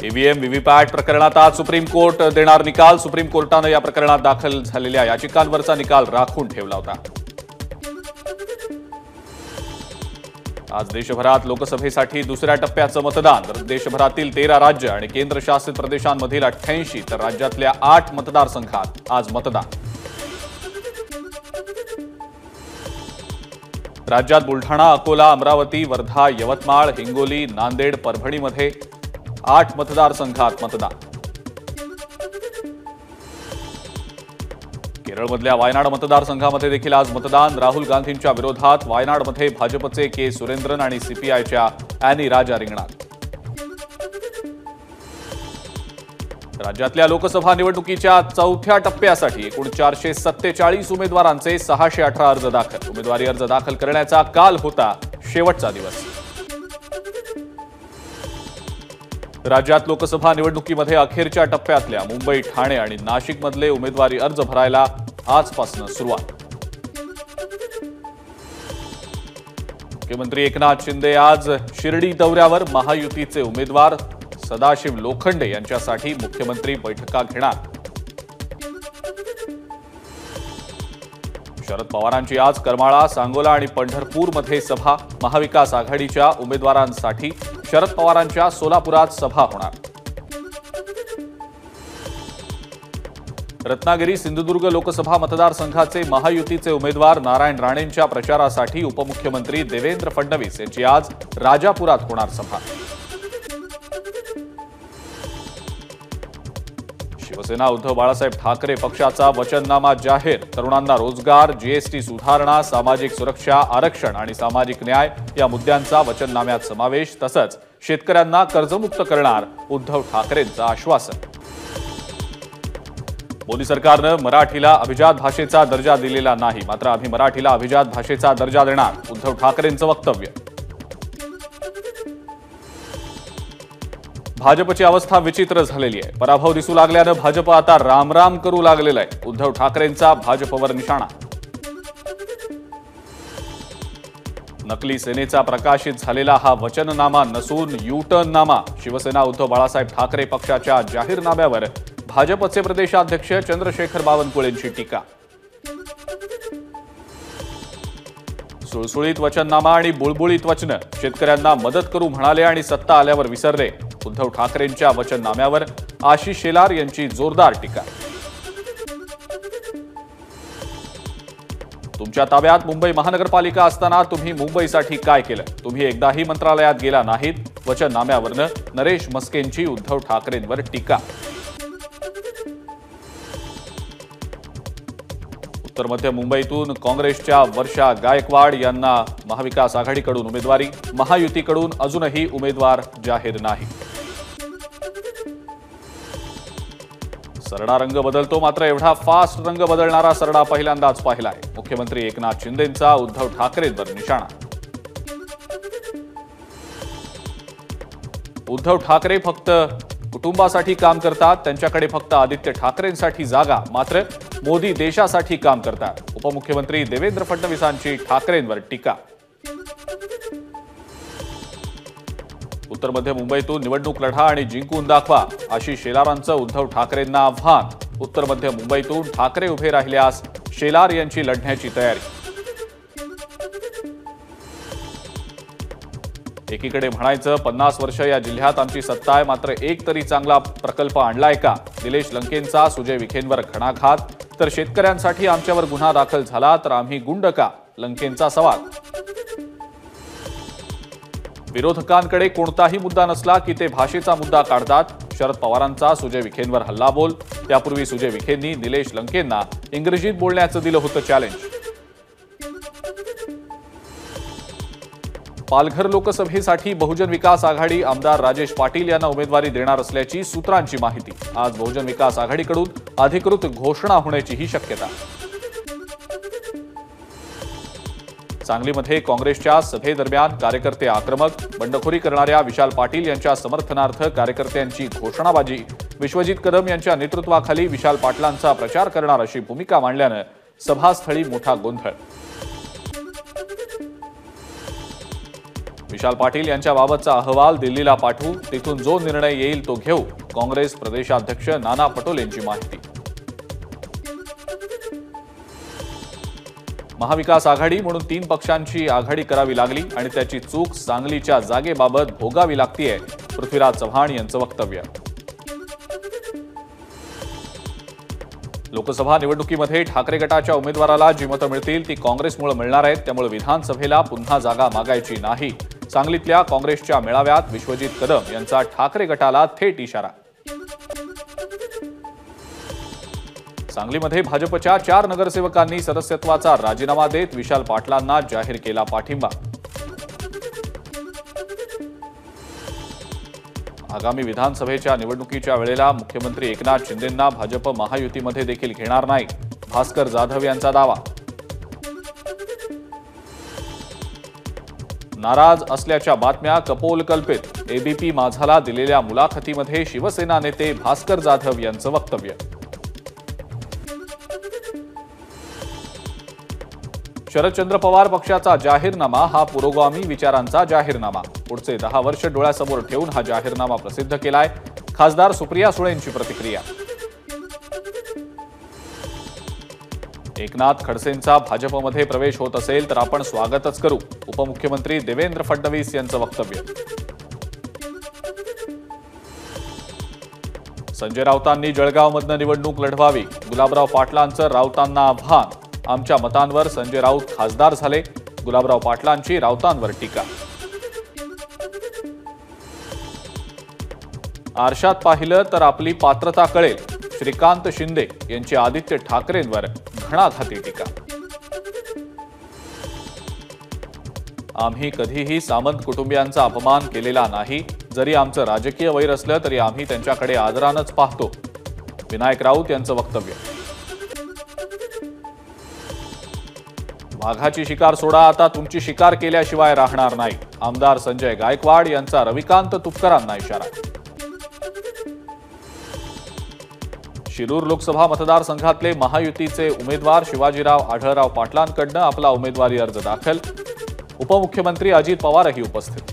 EVM VVPAT प्रकरणात आज supreme court देणार निकाल। सुप्रीम कोर्टाने या प्रकरणात दाखल झालेल्या याचिकांवरचा निकाल राखून ठेवला होता। आज देशभरात लोकसभेसाठी दुसऱ्या टप्प्याचं मतदान। देशभरातील 13 राज्य आणि केंद्रशासित प्रदेशांमधील 88 तर राज्यातल्या 8 मतदारसंघात आज मतदान। राज्यात बुलढाणा, अकोला, अमरावती, वर्धा, यवतमाळ, हिंगोली, नांदेड, परभणीमध्ये 8 मतदारसंघात मतदान। केरळमधल्या वायनाड मतदारसंघामध्ये देखील आज मतदान। राहुल गांधींच्या विरोधात वायनाडमध्ये भाजपचे के सुरेंद्रन आणि सीपीआयच्या अॅनी राजा रिंगणात। राज्यातल्या लोकसभा निवडणुकीच्या चौथ्या टप्प्यासाठी एकूण 447 उमेदवारांचे 618 अर्ज दाखल। उमेदवारी अर्ज दाखल करण्याचा काल होता शेवटचा दिवस। राज्यात लोकसभा निवडणुकीमध्ये अखेरच्या टप्प्यातल्या मुंबई, ठाणे आणि नाशिकमधले उमेदवारी अर्ज भरायला आजपासून सुरुवात। मुख्यमंत्री एकनाथ शिंदे आज शिर्डी दौऱ्यावर। महायुतीचे उमेदवार सदाशिव लोखंडे यांच्यासाठी मुख्यमंत्री बैठका घेणार। शरद पवारांची आज करमाळा, सांगोला आणि पंढरपूरमध्ये सभा। महाविकास आघाडीच्या उमेदवारांसाठी शरद पवारांच्या सोलापुरात सभा होणार। रत्नागिरी, सिंधुदुर्ग लोकसभा मतदारसंघाचे महायुतीचे उमेदवार नारायण राणेंच्या प्रचारासाठी उपमुख्यमंत्री देवेंद्र फडणवीस यांची आज राजापुरात होणार सभा। शिवसेना उद्धव बाळासाहेब ठाकरे पक्षाचा वचननामा जाहीर। तरुणांना रोजगार, जीएसटी सुधारणा, सामाजिक सुरक्षा, आरक्षण आणि सामाजिक न्याय या मुद्द्यांचा वचननाम्यात समावेश। तसंच शेतकऱ्यांना कर्जमुक्त करणार उद्धव ठाकरेंचं आश्वासन। मोदी सरकारनं मराठीला अभिजात भाषेचा दर्जा दिलेला नाही, मात्र आम्ही मराठीला अभिजात भाषेचा दर्जा देणार, उद्धव ठाकरेंचं वक्तव्य। भाजपची अवस्था विचित्र झालेली आहे। पराभव दिसू लागल्यानं भाजप आता रामराम करू लागलेलं आहे। उद्धव ठाकरेंचा भाजपवर निशाणा। नकली सेनेचा प्रकाशित झालेला हा वचननामा नसून युटर्न नामा। शिवसेना उद्धव बाळासाहेब ठाकरे पक्षाच्या जाहीरनाम्यावर भाजपचे प्रदेशाध्यक्ष चंद्रशेखर बावनकुळेंची टीका। सुळसुळीत वचननामा आणि बुळबुळीत वचनं। शेतकऱ्यांना मदत करू म्हणाले आणि सत्ता आल्यावर विसरले। उद्धव ठाकरेंच्या वचननाम्यावर आशिष शेलार यांची जोरदार टीका। तुमच्या ताब्यात मुंबई महानगरपालिका असताना तुम्ही मुंबईसाठी काय केलं? तुम्ही एकदाही मंत्रालयात गेला नाहीत। वचननाम्यावरनं नरेश मस्केंची उद्धव ठाकरेंवर टीका। उत्तर मध्य मुंबईतून काँग्रेसच्या वर्षा गायकवाड यांना महाविकास आघाडीकडून उमेदवारी। महायुतीकडून अजूनही उमेदवार जाहीर नाही। सरडा रंग बदलतो, मात्र एवढा फास्ट रंग बदलणारा सरडा पहिल्यांदाच पाहिलाय। मुख्यमंत्री एकनाथ शिंदेंचा उद्धव ठाकरेंवर निशाणा। उद्धव ठाकरे फक्त कुटुंबासाठी काम करतात, त्यांच्याकडे फक्त आदित्य ठाकरेंसाठी जागा, मात्र मोदी देशासाठी काम करतात। उपमुख्यमंत्री देवेंद्र फडणवीसांची ठाकरेंवर टीका। उत्तर मध्य मुंबईतून निवडणूक लढा आणि जिंकून दाखवा, आशिष शेलारांचं उद्धव ठाकरेंना आव्हान। उत्तर मध्य मुंबईतून ठाकरे उभे राहिल्यास शेलार यांची लढण्याची तयारी। एकीकडे म्हणायचं 50 वर्ष या जिल्ह्यात आमची सत्ता आहे, मात्र एक तरी चांगला प्रकल्प आणलाय का? निलेश लंकेंचा सुजय विखेंवर घणाघात। तर शेतकऱ्यांसाठी आमच्यावर गुन्हा दाखल झाला तर आम्ही गुंड का? लंकेंचा सवाल। विरोधकांकडे कोणताही मुद्दा नसला की ते भाषेचा मुद्दा काढतात। शरद पवारांचा सुजय विखेंवर हल्लाबोल। त्यापूर्वी सुजय विखेंनी निलेश लंकेंना इंग्रजीत बोलण्याचं दिलं होतं चॅलेंज। पालघर लोकसभेसाठी बहुजन विकास आघाडी आमदार राजेश पाटील यांना उमेदवारी देणार असल्याची सूत्रांची माहिती। आज बहुजन विकास आघाडीकडून अधिकृत घोषणा होण्याचीही शक्यता। सांगलीमध्ये काँग्रेसच्या सभेदरम्यान कार्यकर्ते आक्रमक। बंडखोरी करणाऱ्या विशाल पाटील यांच्या समर्थनार्थ कार्यकर्त्यांची घोषणाबाजी। विश्वजित कदम यांच्या नेतृत्वाखाली विशाल पाटलांचा प्रचार करणार अशी भूमिका मांडल्यानं सभास्थळी मोठा गोंधळ। विशाल पाटील यांच्याबाबतचा अहवाल दिल्लीला पाठवू, तिथून जो निर्णय येईल तो घेऊ, काँग्रेस प्रदेशाध्यक्ष नाना पटोलेंची माहिती. महाविकास आघाडी म्हणून 3 पक्षांची आघाडी करावी लागली आणि त्याची चूक सांगलीच्या जागेबाबत भोगावी लागतीये, पृथ्वीराज चव्हाण यांचं वक्तव्य. लोकसभा निवडणुकीमध्ये ठाकरे गटाच्या उमेदवाराला जी मतं मिळतील ती काँग्रेसमुळे मिळणार आहेत, त्यामुळे विधानसभेला पुन्हा जागा मागायची नाही. सांगलीतल्या काँग्रेसच्या मेळाव्यात विश्वजित कदम यांचा ठाकरे गटाला थेट इशारा. सांगलीमध्ये भाजपच्या 4 नगरसेवकांनी सदस्यत्वाचा राजीनामा देत विशाल पाटलांना जाहीर केला पाठिंबा. आगामी विधानसभेच्या निवडणुकीच्या वेळेला मुख्यमंत्री एकनाथ शिंदेंना भाजप महायुतीमध्ये देखील घेणार नाही, भास्कर जाधव यांचा दावा. नाराज असल्याच्या बातम्या कपोलकल्पित, एबीपी माझाला दिलेल्या मुलाखतीमध्ये शिवसेना नेते भास्कर जाधव यांचं वक्तव्य. शरदचंद्र पवार पक्षाचा जाहीरनामा हा पुरोगामी विचारांचा जाहीरनामा. पुढचे 10 वर्ष डोळ्यासमोर ठेवून हा जाहीरनामा प्रसिद्ध केलाय. खासदार सुप्रिया सुळेंची प्रतिक्रिया. एकनाथ खडसेंचा भाजपमध्ये प्रवेश होत असेल तर आपण स्वागतच करू, उपमुख्यमंत्री देवेंद्र फडणवीस यांचं वक्तव्य. संजय राऊतांनी जळगावमधनं निवडणूक लढवावी, गुलाबराव पाटलांचं राऊतांना आव्हान. आमच्या मतांवर संजय राऊत खासदार झाले, गुलाबराव पाटलांची राऊतांवर टीका. आरशात पाहिलं तर आपली पात्रता कळेल, श्रीकांत शिंदे यांची आदित्य ठाकरेंवर घणाघाती टीका. आम्ही कधीही सामंत कुटुंबियांचा अपमान केलेला नाही, जरी आमचं राजकीय वैर असलं तरी आम्ही त्यांच्याकडे आदरानंच पाहतो, विनायक राऊत यांचं वक्तव्य. वाघाची शिकार सोडा, आता तुमची शिकार केल्याशिवाय राहणार नाही, आमदार संजय गायकवाड यांचा रविकांत तुपकरांना इशारा. शिरूर लोकसभा मतदारसंघातले महायुतीचे उमेदवार शिवाजीराव आढळराव पाटलांकडनं आपला उमेदवारी अर्ज दाखल. उपमुख्यमंत्री अजित पवारही उपस्थित.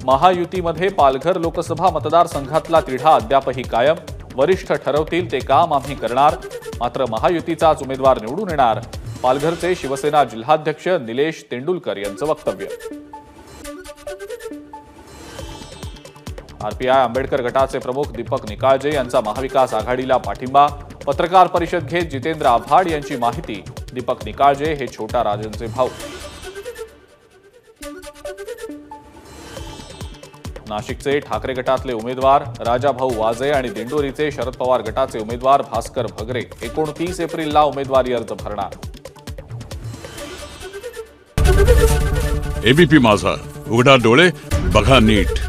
महायुतीमध्ये पालघर लोकसभा मतदारसंघातला तिढा अद्यापही कायम. वरिष्ठ ठरवतील ते काम आम्ही करणार, मात्र महायुतीचाच उमेदवार निवडून येणार, पालघरचे शिवसेना जिल्हाध्यक्ष निलेश तेंडुलकर यांचं वक्तव्य. आरपीआय आंबेडकर गटाचे प्रमुख दीपक निकाळजे यांचा महाविकास आघाडीला पाठिंबा. पत्रकार परिषद घेत जितेंद्र आव्हाड यांची माहिती. दीपक निकाळजे हे छोटा राजनचे भाऊ. नाशिकचे ठाकरे गटातले उमेदवार राजाभाऊ वाजे आणि दिंडोरीचे शरद पवार गटाचे उमेदवार भास्कर भगरे 29 एप्रिलला उमेदवारी अर्ज भरणार. एबीपी माझा, उघडा डोळे बघा नीट.